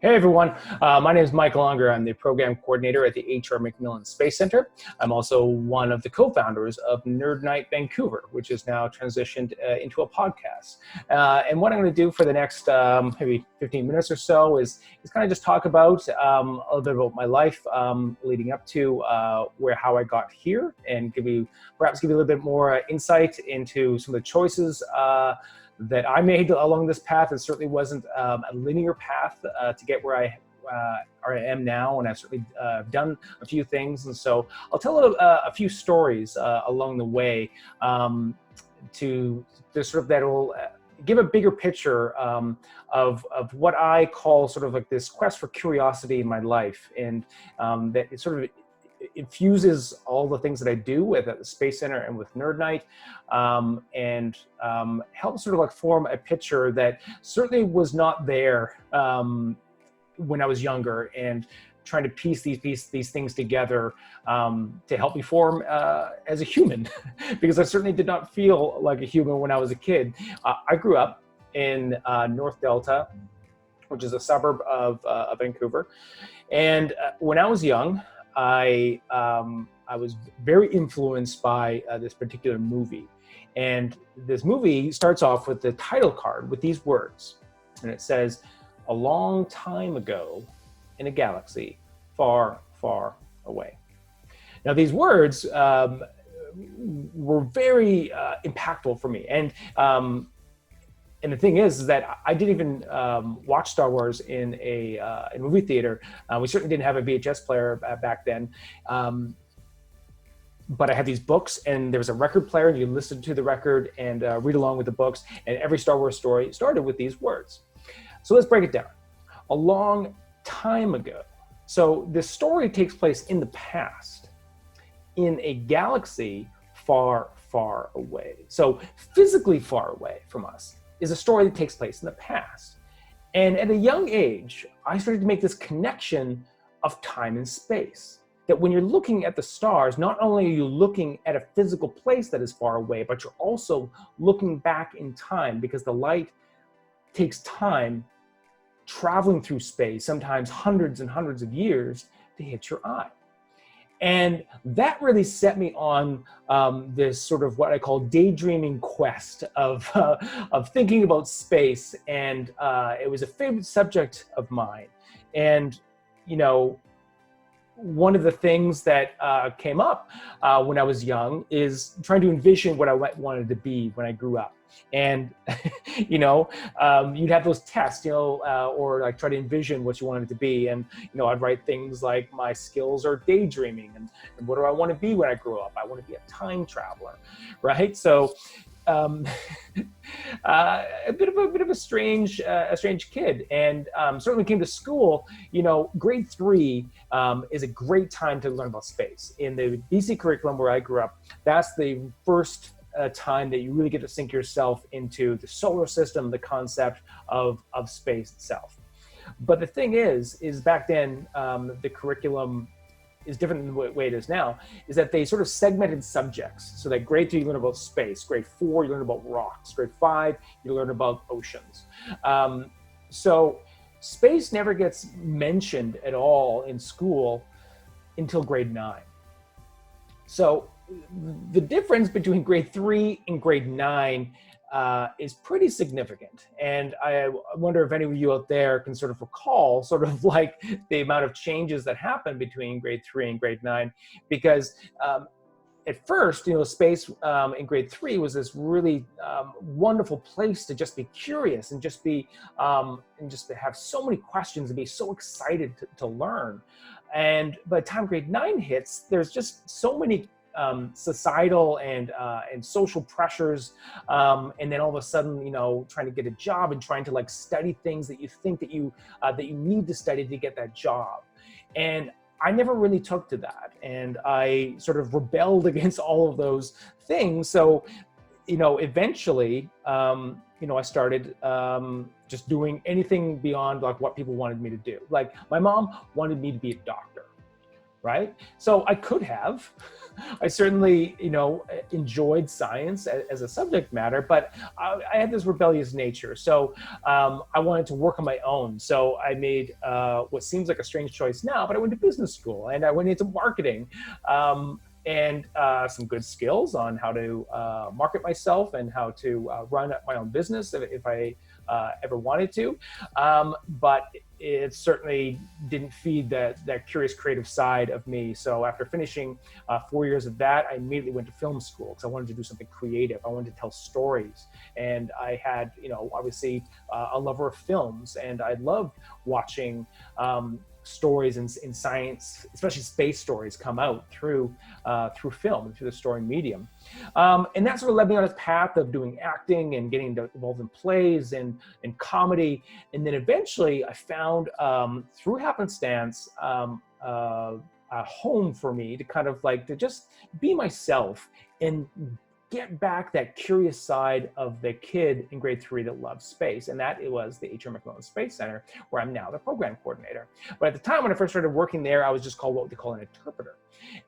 Hey everyone, my name is Michael Unger. I'm the program coordinator at the H.R. McMillan Space Center. I'm also one of the co-founders of Nerd Night Vancouver, which is now transitioned into a podcast. And what I'm going to do for the next maybe 15 minutes or so is kind of just talk about a little bit about my life leading up to how I got here, and perhaps give you a little bit more insight into some of the choices that I made along this path. It certainly wasn't a linear path to get where I am now, and I've certainly done a few things. And so I'll tell a few stories along the way to sort of that will give a bigger picture of what I call sort of like this quest for curiosity in my life, and that it sort of infuses all the things that I do at the Space Center and with Nerd Night, and helps sort of like form a picture that certainly was not there when I was younger, and trying to piece these things together to help me form as a human, because I certainly did not feel like a human when I was a kid. I grew up in North Delta, which is a suburb of Vancouver, and when I was young, I was very influenced by this particular movie. And this movie starts off with the title card with these words. And it says, "A long time ago in a galaxy far, far away." Now, these words were very impactful for me. And the thing is that I didn't even watch Star Wars in a movie theater. We certainly didn't have a VHS player back then. But I had these books, and there was a record player, and you listen to the record and read along with the books. And every Star Wars story started with these words. So let's break it down. A long time ago. So this story takes place in the past, in a galaxy far, far away. So physically far away from us is a story that takes place in the past. And at a young age, I started to make this connection of time and space. That when you're looking at the stars, not only are you looking at a physical place that is far away, but you're also looking back in time, because the light takes time traveling through space, sometimes hundreds and hundreds of years, to hit your eye. And that really set me on this sort of what I call daydreaming quest of thinking about space. And it was a favorite subject of mine. And, you know, one of the things that came up when I was young is trying to envision what I wanted to be when I grew up. And, you know, you'd have those tests, or like try to envision what you wanted to be. And, I'd write things like, my skills are daydreaming, and what do I want to be when I grow up? I want to be a time traveler, right? So a bit of a strange kid, and certainly came to school. Grade 3 is a great time to learn about space. In the BC curriculum where I grew up, that's the first time that you really get to sink yourself into the solar system, the concept of space itself. But the thing is back then, the curriculum is different than the way it is now, is that they sort of segmented subjects. So that grade 3, you learn about space. Grade 4, you learn about rocks. Grade 5, you learn about oceans. So space never gets mentioned at all in school until grade 9. So the difference between grade 3 and grade 9 is pretty significant. And I wonder if any of you out there can sort of recall sort of like the amount of changes that happened between grade 3 and grade 9, because at first, space in grade 3 was this really wonderful place to just be curious and just be and just to have so many questions and be so excited to learn. And by the time grade 9 hits, there's just so many societal and social pressures, and then all of a sudden, trying to get a job and trying to like study things that you think that you need to study to get that job. And I never really took to that, and I sort of rebelled against all of those things. So, eventually, I started just doing anything beyond like what people wanted me to do. Like my mom wanted me to be a doctor. right? So I could have. I certainly, enjoyed science as a subject matter, but I had this rebellious nature. So I wanted to work on my own. So I made what seems like a strange choice now, but I went to business school and I went into marketing. And some good skills on how to market myself and how to run my own business if I ever wanted to. But it certainly didn't feed that curious creative side of me. So after finishing 4 years of that, I immediately went to film school because I wanted to do something creative. I wanted to tell stories. And I had, obviously a lover of films, and I loved watching stories in science, especially space stories, come out through film and through the story medium. And that sort of led me on this path of doing acting and getting involved in plays and comedy. And then eventually I found, through happenstance, a home for me to kind of like to just be myself and get back that curious side of the kid in grade 3 that loves space. And that it was the H.R. McMillan Space Center, where I'm now the program coordinator. But at the time when I first started working there, I was just called what they call an interpreter.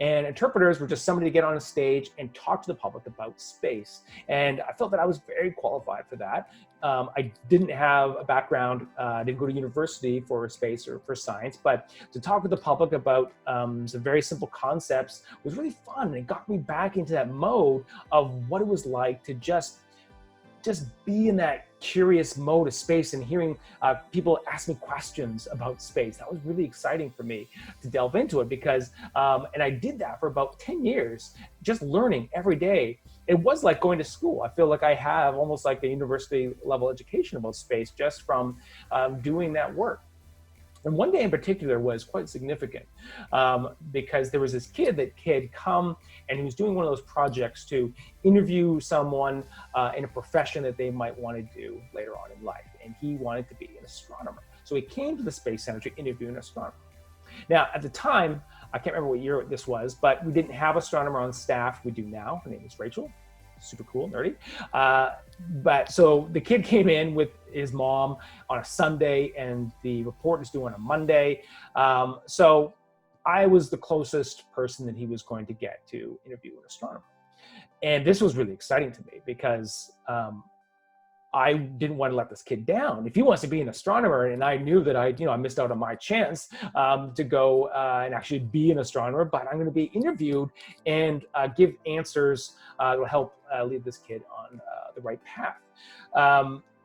And interpreters were just somebody to get on a stage and talk to the public about space. And I felt that I was very qualified for that. I didn't have a background, I didn't go to university for space or for science, but to talk with the public about some very simple concepts was really fun. And it got me back into that mode of what it was like to just be in that curious mode of space and hearing people ask me questions about space. That was really exciting for me to delve into it because, and I did that for about 10 years, just learning every day. It was like going to school. I feel like I have almost like a university level education about space just from doing that work. And one day in particular was quite significant because there was this kid that had come and he was doing one of those projects to interview someone in a profession that they might want to do later on in life. And he wanted to be an astronomer. So he came to the Space Center to interview an astronomer. Now, at the time, I can't remember what year this was, but we didn't have astronomer on staff. We do now. Her name is Rachel. Super cool, nerdy. But so the kid came in with his mom on a Sunday and the report is due on a Monday. So I was the closest person that he was going to get to interview an astronomer. And this was really exciting to me because I didn't want to let this kid down. If he wants to be an astronomer, and I knew that I missed out on my chance to go and actually be an astronomer, but I'm going to be interviewed and give answers that will help lead this kid on the right path.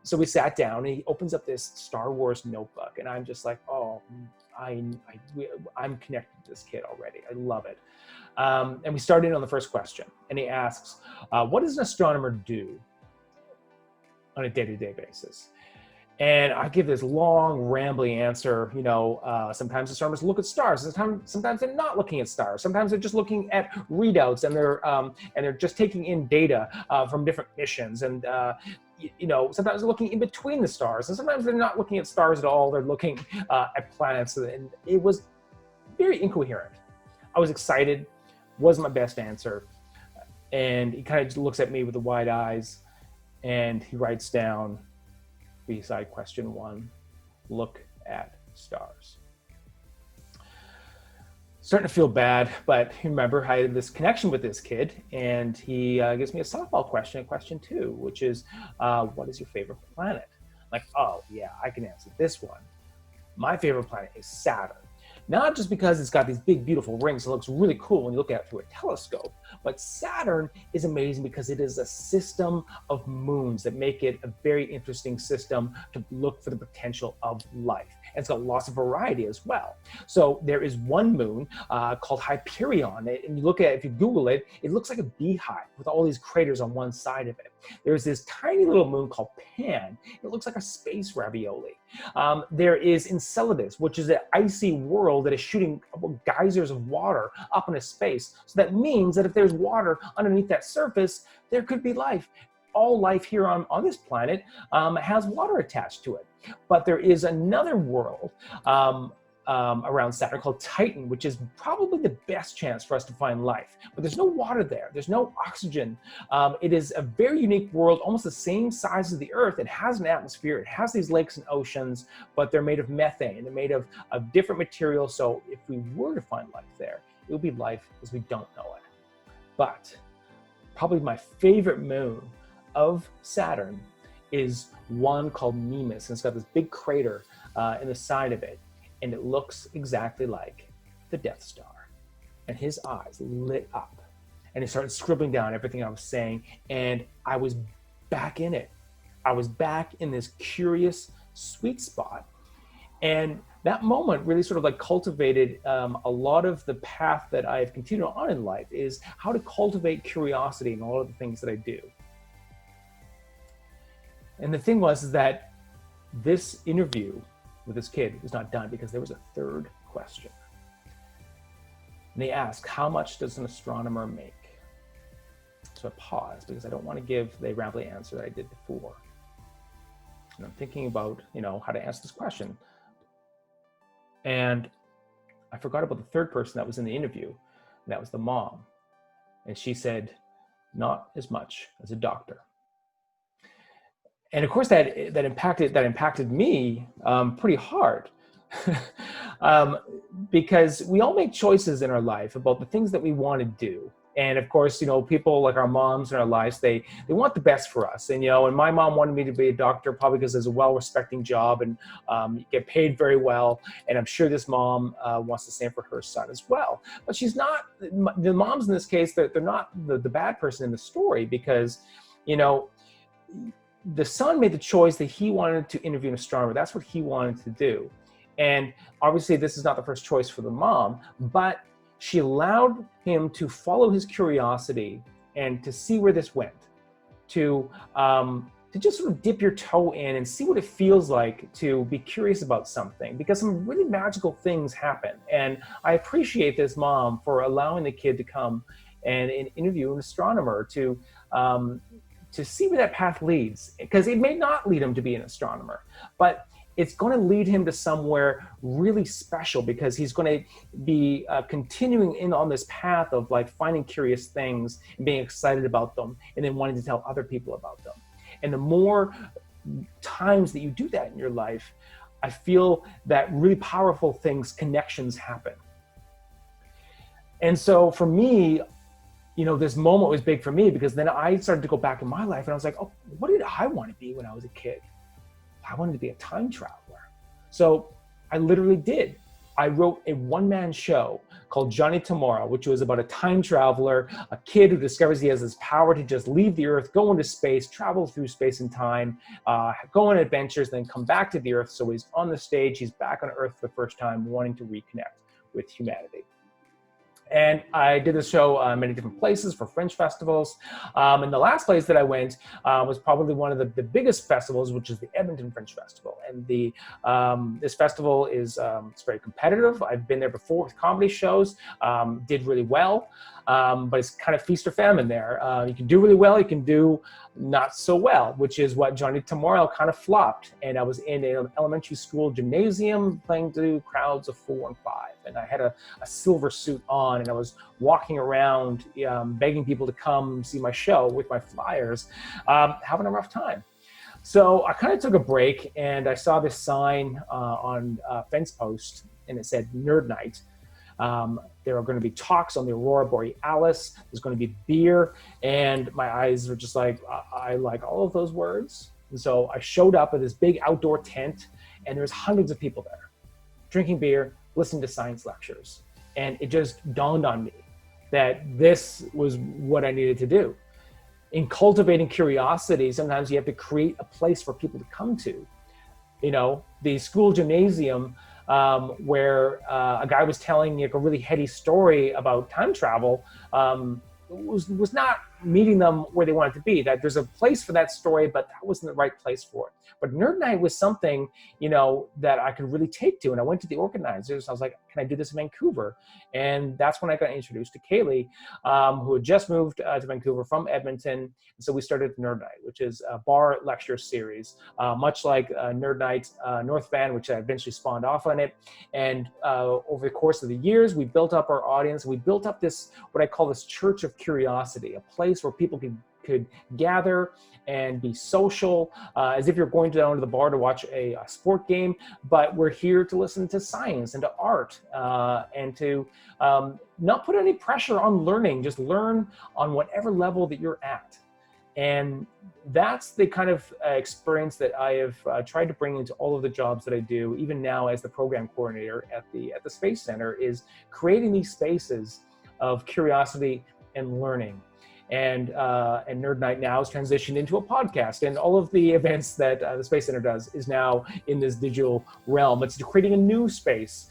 So we sat down, and he opens up this Star Wars notebook, and I'm just like, oh, I'm connected to this kid already. I love it. And we started on the first question, and he asks, what does an astronomer do on a day-to-day basis? And I give this long, rambling answer. Sometimes astronomers look at stars. Sometimes they're not looking at stars. Sometimes they're just looking at readouts, and they're just taking in data from different missions. And sometimes they're looking in between the stars, and sometimes they're not looking at stars at all. They're looking at planets, and it was very incoherent. I was excited. Wasn't my best answer, and he kind of just looks at me with the wide eyes. And he writes down beside question 1, look at stars. Starting to feel bad, but remember I had this connection with this kid, and he gives me a softball question at question 2, which is, what is your favorite planet? Like, oh yeah, I can answer this one. My favorite planet is Saturn. Not just because it's got these big, beautiful rings, it looks really cool when you look at it through a telescope, but Saturn is amazing because it is a system of moons that make it a very interesting system to look for the potential of life. And it's got lots of variety as well. So there is one moon called Hyperion, and you look at it, if you Google it, it looks like a beehive with all these craters on one side of it. There's this tiny little moon called Pan. It looks like a space ravioli. There is Enceladus, which is an icy world that is shooting geysers of water up into space. So that means that if there's water underneath that surface, there could be life. All life here on this planet has water attached to it. But there is another world around Saturn called Titan, which is probably the best chance for us to find life. But there's no water there. There's no oxygen. It is a very unique world, almost the same size as the Earth. It has an atmosphere. It has these lakes and oceans, but they're made of methane. They're made of different materials. So if we were to find life there, it would be life as we don't know it. But probably my favorite moon of Saturn is one called Nemus. And it's got this big crater in the side of it. And it looks exactly like the Death Star. And his eyes lit up. And he started scribbling down everything I was saying. And I was back in it. I was back in this curious sweet spot. And that moment really sort of like cultivated a lot of the path that I've continued on in life, is how to cultivate curiosity in all of the things that I do. And the thing was is that this interview with this kid was not done, because there was a third question. And they asked, how much does an astronomer make? So I paused, because I don't want to give the rambling answer that I did before. And I'm thinking about, how to answer this question. And I forgot about the third person that was in the interview, and that was the mom. And she said, not as much as a doctor. And of course, that impacted me pretty hard, because we all make choices in our life about the things that we want to do. And of course, people like our moms in our lives, they want the best for us. And and my mom wanted me to be a doctor, probably because it's a well-respecting job and you get paid very well. And I'm sure this mom wants the same for her son as well. But she's not. The moms in this case, they're not the bad person in the story, because the son made the choice that he wanted to interview an astronomer. That's what he wanted to do. And obviously this is not the first choice for the mom, but she allowed him to follow his curiosity and to see where this went, to just sort of dip your toe in and see what it feels like to be curious about something, because some really magical things happen. And I appreciate this mom for allowing the kid to come and interview an astronomer to see where that path leads, because it may not lead him to be an astronomer, but it's going to lead him to somewhere really special, because he's going to be continuing on this path of like finding curious things and being excited about them, and then wanting to tell other people about them. And the more times that you do that in your life, I feel that really powerful connections happen. And so for me, this moment was big for me, because then I started to go back in my life and I was like, oh, what did I want to be when I was a kid? I wanted to be a time traveler. So I literally did. I wrote a one-man show called Johnny Tomorrow, which was about a time traveler, a kid who discovers he has this power to just leave the Earth, go into space, travel through space and time, go on adventures, then come back to the Earth. So he's on the stage, he's back on Earth for the first time, wanting to reconnect with humanity. And I did this show many different places for Fringe festivals. And the last place that I went was probably one of the biggest festivals, which is the Edmonton Fringe Festival. And this festival is it's very competitive. I've been there before with comedy shows, did really well. But it's kind of feast or famine there. You can do really well, you can do not so well, which is what Johnny Tomorrow kind of flopped. And I was in an elementary school gymnasium playing to crowds of 4 and 5. And I had a silver suit on, and I was walking around begging people to come see my show with my flyers, having a rough time. So I kind of took a break, and I saw this sign on a fence post, and it said Nerd Night. There are going to be talks on the Aurora Borealis. There's going to be beer. And my eyes were just like, I like all of those words. And so I showed up at this big outdoor tent, and there's hundreds of people there drinking beer, listening to science lectures. And it just dawned on me that this was what I needed to do. In cultivating curiosity, sometimes you have to create a place for people to come to. The school gymnasium, where a guy was telling a really heady story about time travel, was not meeting them where they wanted to be. That there's a place for that story, but that wasn't the right place for it. But Nerd Night was something, that I could really take to. And I went to the organizers. I was like, can I do this in Vancouver? And that's when I got introduced to Kaylee, who had just moved to Vancouver from Edmonton. And so we started Nerd Night, which is a bar lecture series, much like Nerd Night North Van, which eventually spawned off on it. And over the course of the years, we built up our audience. We built up this, what I call this church of curiosity, a place where people could gather and be social, as if you're going down to the bar to watch a sport game, but we're here to listen to science and to art, and to not put any pressure on learning, just learn on whatever level that you're at. And that's the kind of experience that I have tried to bring into all of the jobs that I do, even now as the program coordinator at the Space Center, is creating these spaces of curiosity and learning. And Nerd Night now has transitioned into a podcast, and all of the events that the Space Center does is now in this digital realm. It's creating a new space,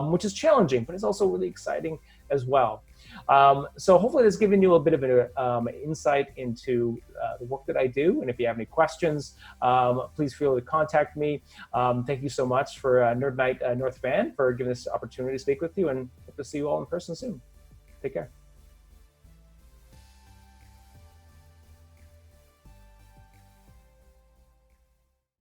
which is challenging, but it's also really exciting as well. So hopefully that's given you a bit of an insight into the work that I do. And if you have any questions, please feel to contact me. Thank you so much for Nerd Night North Van for giving this opportunity to speak with you, and hope to see you all in person soon. Take care.